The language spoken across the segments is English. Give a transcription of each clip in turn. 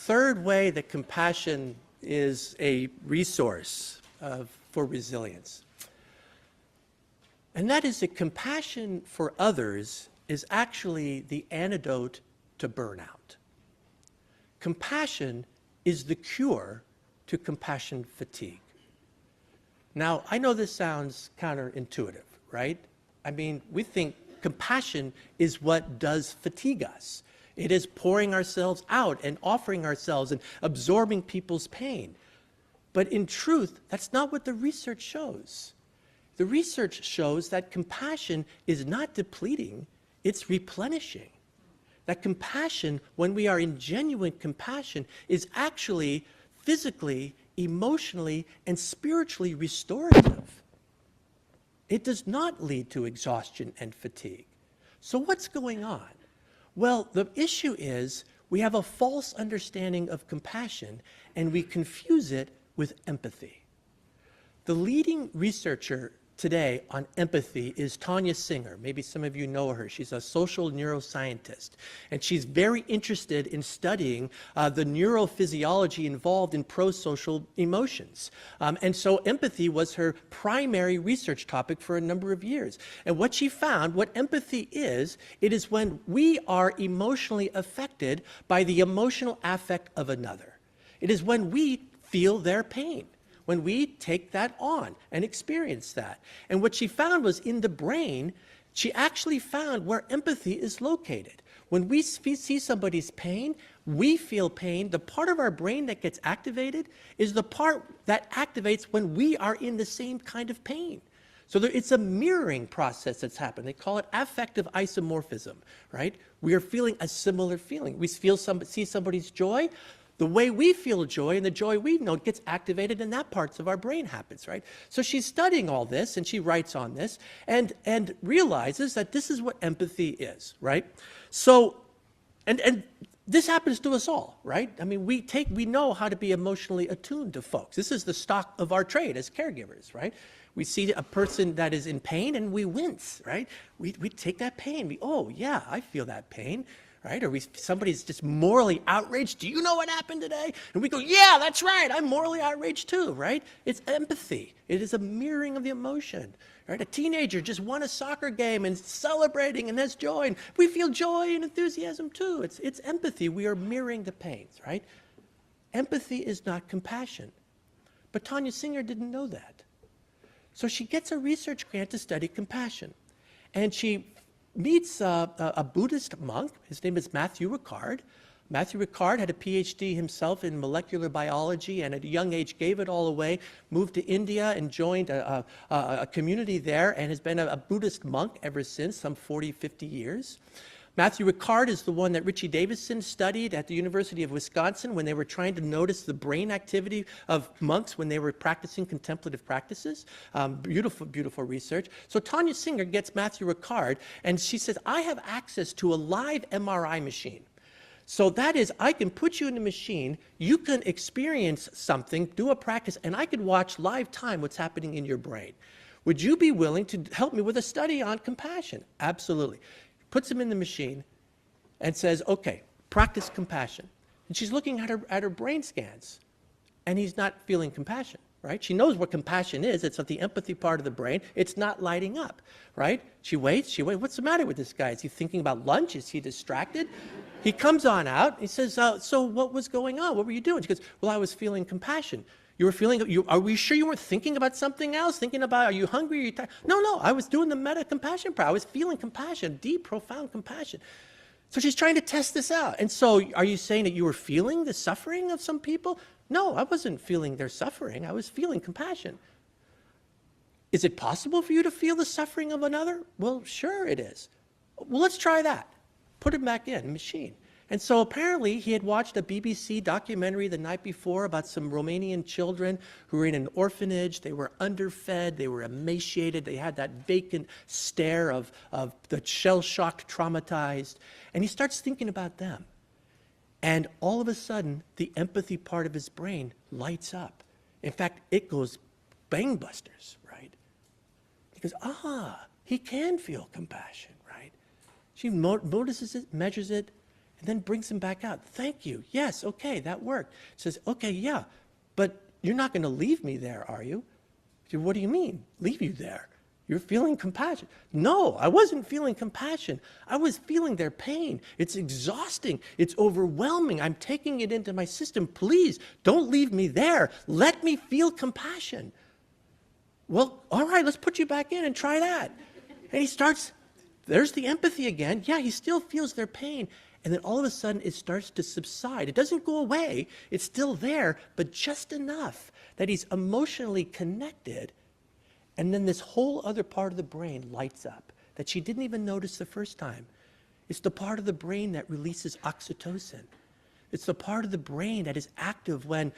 third way that compassion is a resource for resilience. And that is that compassion for others is actually the antidote to burnout. Compassion is the cure to compassion fatigue. Now, I know this sounds counterintuitive, right? I mean, we think compassion is what does fatigue us. It is pouring ourselves out and offering ourselves and absorbing people's pain. But in truth, that's not what the research shows. The research shows that compassion is not depleting, it's replenishing. That compassion, when we are in genuine compassion, is actually physically, emotionally, and spiritually restorative. It does not lead to exhaustion and fatigue. So what's going on? Well, the issue is we have a false understanding of compassion and we confuse it with empathy. The leading researcher today on empathy is Tania Singer. Maybe some of you know her. She's a social neuroscientist, and she's very interested in studying the neurophysiology involved in pro-social emotions. And so empathy was her primary research topic for a number of years. And what she found, what empathy is, it is when we are emotionally affected by the emotional affect of another. It is when we feel their pain, when we take that on and experience that. And what she found was in the brain, she actually found where empathy is located. When we see somebody's pain, we feel pain. The part of our brain that gets activated is the part that activates when we are in the same kind of pain. So it's a mirroring process that's happened. They call it affective isomorphism, right? We are feeling a similar feeling. We see somebody's joy. The way we feel joy and the joy we know gets activated and that parts of our brain happens, right? So she's studying all this and she writes on this and realizes that this is what empathy is, right? So, and this happens to us all, right? I mean, we know how to be emotionally attuned to folks. This is the stock of our trade as caregivers, right? We see a person that is in pain and we wince, right? We take that pain. Oh yeah, I feel that pain. Right? Or somebody's just morally outraged. Do you know what happened today? And we go, yeah, that's right. I'm morally outraged too, right? It's empathy. It is a mirroring of the emotion, right? A teenager just won a soccer game and celebrating and has joy. And we feel joy and enthusiasm too. It's empathy. We are mirroring the pains, right? Empathy is not compassion. But Tania Singer didn't know that. So she gets a research grant to study compassion. And she meets a Buddhist monk. His name is Matthew Ricard. Matthew Ricard had a PhD himself in molecular biology and at a young age gave it all away, moved to India and joined a community there and has been a Buddhist monk ever since, some 40, 50 years. Matthew Ricard is the one that Richie Davidson studied at the University of Wisconsin when they were trying to notice the brain activity of monks when they were practicing contemplative practices. Beautiful, beautiful research. So Tania Singer gets Matthew Ricard and she says, I have access to a live MRI machine. So that is, I can put you in a machine, you can experience something, do a practice, and I could watch live time what's happening in your brain. Would you be willing to help me with a study on compassion? Absolutely. Puts him in the machine and says, okay, practice compassion. And she's looking at her brain scans and he's not feeling compassion, right? She knows what compassion is. It's at the empathy part of the brain. It's not lighting up, right? She waits. What's the matter with this guy? Is he thinking about lunch? Is he distracted? He comes on out. He says, so what was going on? What were you doing? She goes, well, I was feeling compassion. You were feeling, are we sure you weren't thinking about something else? Thinking about, are you hungry? Are you tired? No, I was doing the meta-compassion part. I was feeling compassion, deep, profound compassion. So she's trying to test this out. And so are you saying that you were feeling the suffering of some people? No, I wasn't feeling their suffering. I was feeling compassion. Is it possible for you to feel the suffering of another? Well, sure it is. Well, let's try that. Put him back in, machine. And so apparently he had watched a BBC documentary the night before about some Romanian children who were in an orphanage. They were underfed, they were emaciated, they had that vacant stare of the shell-shocked, traumatized. And he starts thinking about them. And all of a sudden, the empathy part of his brain lights up. In fact, it goes gangbusters, right? He goes, he can feel compassion, right? She notices it, measures it, and then brings him back out. Thank you. Yes, okay, that worked. Says, okay, yeah, but you're not going to leave me there, are you? Said, what do you mean, leave you there? You're feeling compassion. No, I wasn't feeling compassion. I was feeling their pain. It's exhausting. It's overwhelming. I'm taking it into my system. Please, don't leave me there. Let me feel compassion. Well, all right, let's put you back in and try that. And he starts, there's the empathy again. Yeah, he still feels their pain. And then all of a sudden it starts to subside. It doesn't go away. It's still there, but just enough that he's emotionally connected. And then this whole other part of the brain lights up that she didn't even notice the first time. It's the part of the brain that releases oxytocin. It's the part of the brain that is active when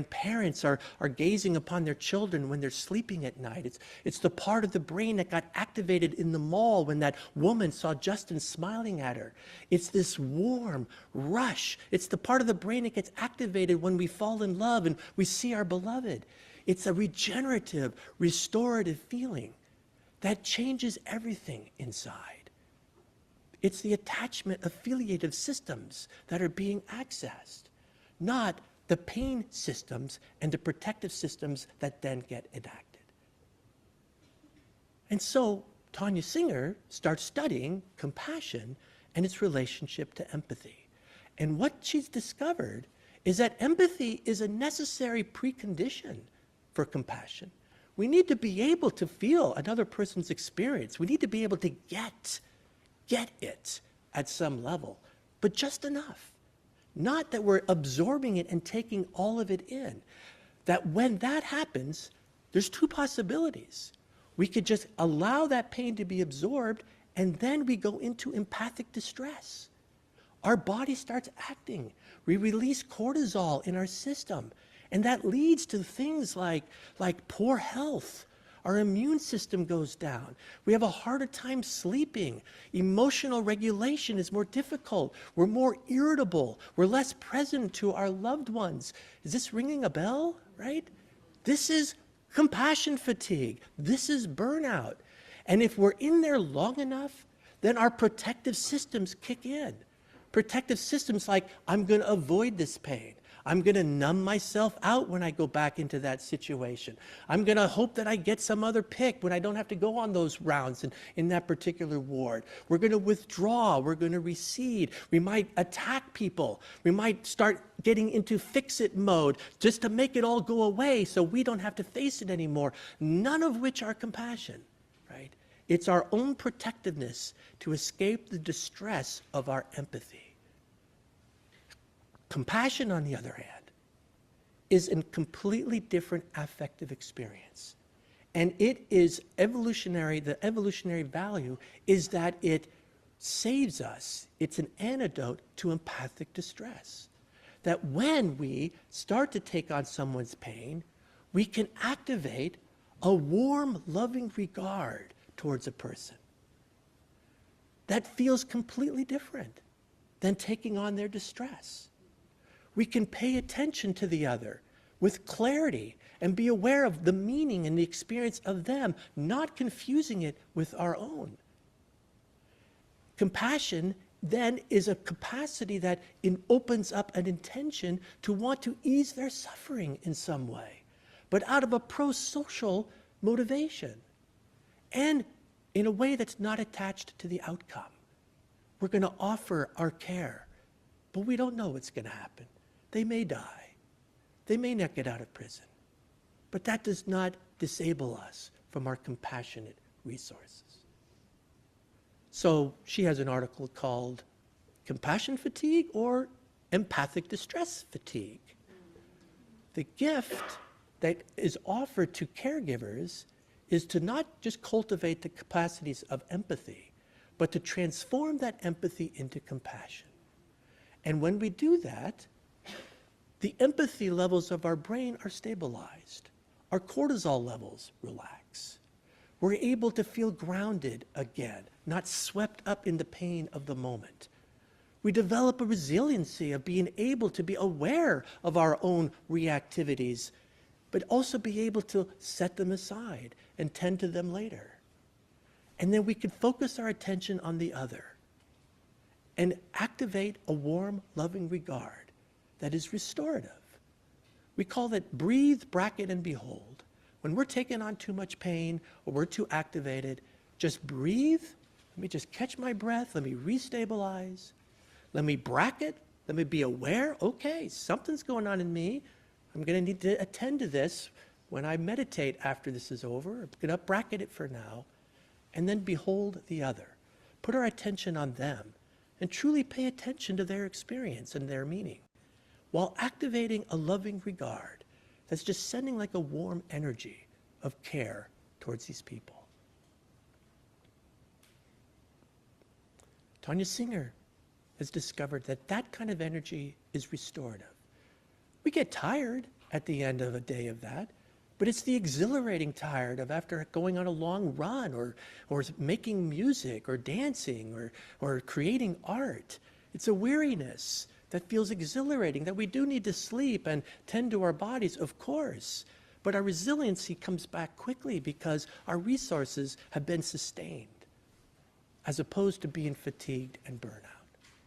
parents are gazing upon their children when they're sleeping at night. It's the part of the brain that got activated in the mall when that woman saw Justin smiling at her. It's this warm rush. It's the part of the brain that gets activated when we fall in love and we see our beloved. It's a regenerative, restorative feeling that changes everything inside. It's the attachment affiliative systems that are being accessed, not the pain systems and the protective systems that then get enacted. And so Tania Singer starts studying compassion and its relationship to empathy. And what she's discovered is that empathy is a necessary precondition for compassion. We need to be able to feel another person's experience. We need to be able to get it at some level, but just enough. Not that we're absorbing it and taking all of it in. That when that happens, there's two possibilities. We could just allow that pain to be absorbed, and then we go into empathic distress. Our body starts acting. We release cortisol in our system. And that leads to things like poor health. Our immune system goes down. We have a harder time sleeping. Emotional regulation is more difficult. We're more irritable. We're less present to our loved ones. Is this ringing a bell, right? This is compassion fatigue. This is burnout. And if we're in there long enough, then our protective systems kick in. Protective systems like, I'm going to avoid this pain. I'm going to numb myself out when I go back into that situation. I'm going to hope that I get some other pick when I don't have to go on those rounds in that particular ward. We're going to withdraw. We're going to recede. We might attack people. We might start getting into fix-it mode just to make it all go away so we don't have to face it anymore, none of which are compassion, right? It's our own protectiveness to escape the distress of our empathy. Compassion, on the other hand, is a completely different affective experience. And it is evolutionary, the evolutionary value is that it saves us. It's an antidote to empathic distress. That when we start to take on someone's pain, we can activate a warm, loving regard towards a person. That feels completely different than taking on their distress. We can pay attention to the other with clarity and be aware of the meaning and the experience of them, not confusing it with our own. Compassion then is a capacity that opens up an intention to want to ease their suffering in some way, but out of a pro-social motivation and in a way that's not attached to the outcome. We're going to offer our care, but we don't know what's going to happen. They may die. They may not get out of prison. But that does not disable us from our compassionate resources. So she has an article called Compassion Fatigue or Empathic Distress Fatigue. The gift that is offered to caregivers is to not just cultivate the capacities of empathy, but to transform that empathy into compassion. And when we do that, the empathy levels of our brain are stabilized. Our cortisol levels relax. We're able to feel grounded again, not swept up in the pain of the moment. We develop a resiliency of being able to be aware of our own reactivities, but also be able to set them aside and tend to them later. And then we can focus our attention on the other. and activate a warm, loving regard that is restorative. We call that breathe, bracket, and behold. When we're taking on too much pain or we're too activated, just breathe. Let me just catch my breath. Let me restabilize. Let me bracket. Let me be aware. Okay, something's going on in me. I'm going to need to attend to this when I meditate after this is over. I'm going to bracket it for now. And then behold the other. Put our attention on them and truly pay attention to their experience and their meaning, while activating a loving regard that's just sending like a warm energy of care towards these people. Tania Singer has discovered that that kind of energy is restorative. We get tired at the end of a day of that, but it's the exhilarating tired of after going on a long run or making music or dancing or creating art. It's a weariness that feels exhilarating, that we do need to sleep and tend to our bodies, of course. But our resiliency comes back quickly because our resources have been sustained, as opposed to being fatigued and burnout.